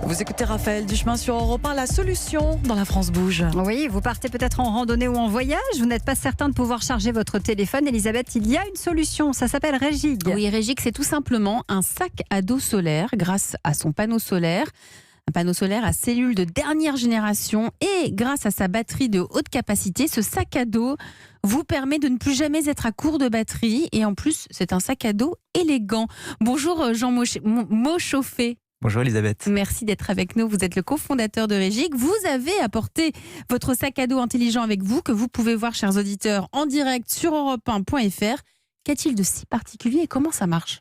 Vous écoutez Raphaël Duchemin sur Europe 1, la solution dans la France bouge. Oui, vous partez peut-être en randonnée ou en voyage, vous n'êtes pas certain de pouvoir charger votre téléphone. Elisabeth, il y a une solution, ça s'appelle Regig. Oui, Regig, c'est tout simplement un sac à dos solaire grâce à son panneau solaire. Un panneau solaire à cellules de dernière génération et grâce à sa batterie de haute capacité, ce sac à dos vous permet de ne plus jamais être à court de batterie et en plus, c'est un sac à dos élégant. Bonjour Jean Mauchauffé. Bonjour Elisabeth. Merci d'être avec nous. Vous êtes le cofondateur de Regig. Vous avez apporté votre sac à dos intelligent avec vous que vous pouvez voir, chers auditeurs, en direct sur europe1.fr. Qu'a-t-il de si particulier et comment ça marche ?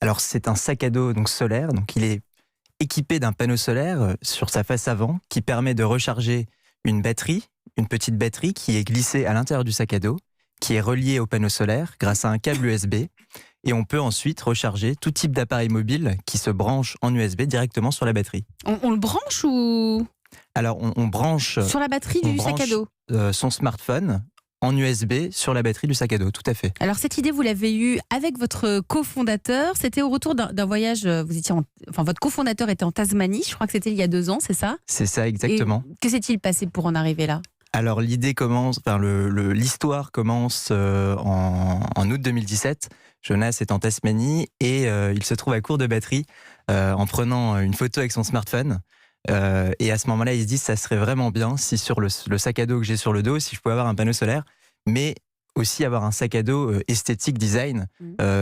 Alors c'est un sac à dos donc solaire, donc il est équipé d'un panneau solaire sur sa face avant qui permet de recharger une batterie, une petite batterie qui est glissée à l'intérieur du sac à dos, qui est reliée au panneau solaire grâce à un câble USB. Et on peut ensuite recharger tout type d'appareil mobile qui se branche en USB directement sur la batterie. On le branche ou... Alors on branche... Sur la batterie du sac à dos son smartphone en USB sur la batterie du sac à dos, tout à fait. Alors cette idée, vous l'avez eue avec votre cofondateur. C'était au retour d'un voyage, votre cofondateur était en Tasmanie, je crois que c'était il y a 2 ans, c'est ça ? C'est ça, exactement. Et que s'est-il passé pour en arriver là ? Alors l'idée commence, l'histoire commence en août 2017. Jonas est en Tasmanie et il se trouve à court de batterie en prenant une photo avec son smartphone. Et à ce moment-là, il se dit ça serait vraiment bien si sur le sac à dos que j'ai sur le dos, si je pouvais avoir un panneau solaire, mais aussi avoir un sac à dos esthétique, design,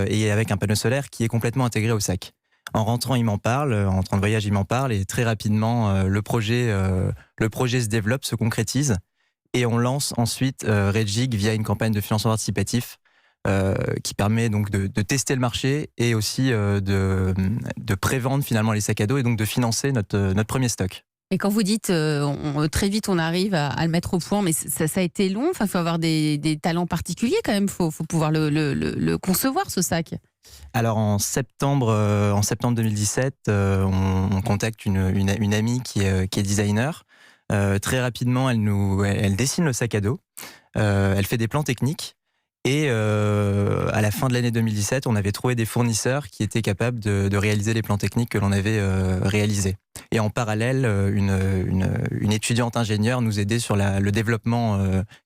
et avec un panneau solaire qui est complètement intégré au sac. En rentrant, il m'en parle, en rentrant de voyage, il m'en parle, et très rapidement, le projet se développe, se concrétise, et on lance ensuite Regig via une campagne de financement participatif qui permet donc de tester le marché et aussi de prévendre finalement les sacs à dos et donc de financer notre premier stock. Et quand vous dites très vite on arrive à le mettre au point, mais ça a été long, il faut avoir des talents particuliers quand même, il faut pouvoir le concevoir ce sac. Alors en septembre 2017, on contacte une amie qui est designer. Très rapidement, elle dessine le sac à dos, elle fait des plans techniques. Et à la fin de l'année 2017, on avait trouvé des fournisseurs qui étaient capables de réaliser les plans techniques que l'on avait réalisés. Et en parallèle, une étudiante ingénieure nous aidait sur le développement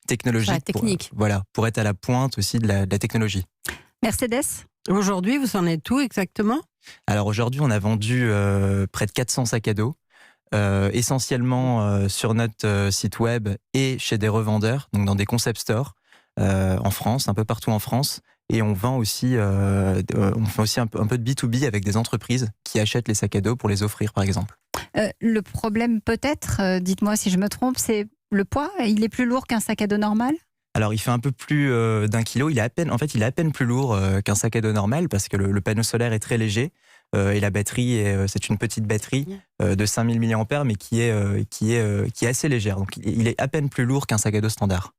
technologique. La technique. Pour être à la pointe aussi de la technologie. Mercedes ? Aujourd'hui, vous en êtes où exactement ? Alors aujourd'hui, on a vendu près de 400 sacs à dos. Essentiellement sur notre site web et chez des revendeurs, donc dans des concept stores. En France, un peu partout en France, et on vend aussi, on fait aussi un peu de B2B avec des entreprises qui achètent les sacs à dos pour les offrir, par exemple. Le problème peut-être, dites-moi si je me trompe, c'est le poids. Il est plus lourd qu'un sac à dos normal ? Alors, il fait un peu plus d'1 kilo. Il est à peine plus lourd qu'un sac à dos normal parce que le panneau solaire est très léger et la batterie, c'est une petite batterie de 5000 mAh, mais qui est assez légère. Donc, il est à peine plus lourd qu'un sac à dos standard.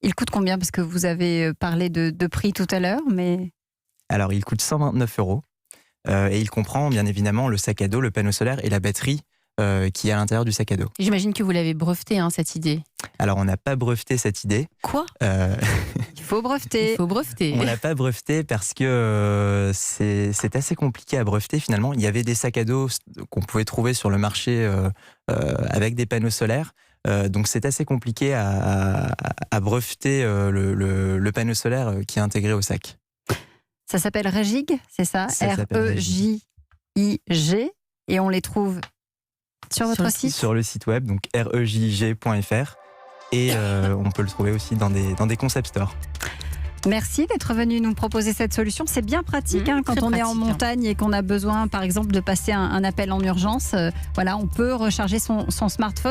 Il coûte combien ? Parce que vous avez parlé de prix tout à l'heure, mais... Alors, il coûte 129 € et il comprend bien évidemment le sac à dos, le panneau solaire et la batterie qui est à l'intérieur du sac à dos. J'imagine que vous l'avez breveté, cette idée. Alors, on n'a pas breveté cette idée. Quoi ? Il faut breveter. On l'a pas breveté parce que c'est assez compliqué à breveter finalement. Il y avait des sacs à dos qu'on pouvait trouver sur le marché avec des panneaux solaires. Donc c'est assez compliqué à breveter le panneau solaire qui est intégré au sac. Ça s'appelle Regig, c'est ça ? REJIG. Et on les trouve sur votre site ? Sur le site web, donc regig.fr. Et on peut le trouver aussi dans des concept stores. Merci d'être venu nous proposer cette solution. C'est bien pratique quand on est en montagne et qu'on a besoin, par exemple, de passer un appel en urgence. On peut recharger son smartphone.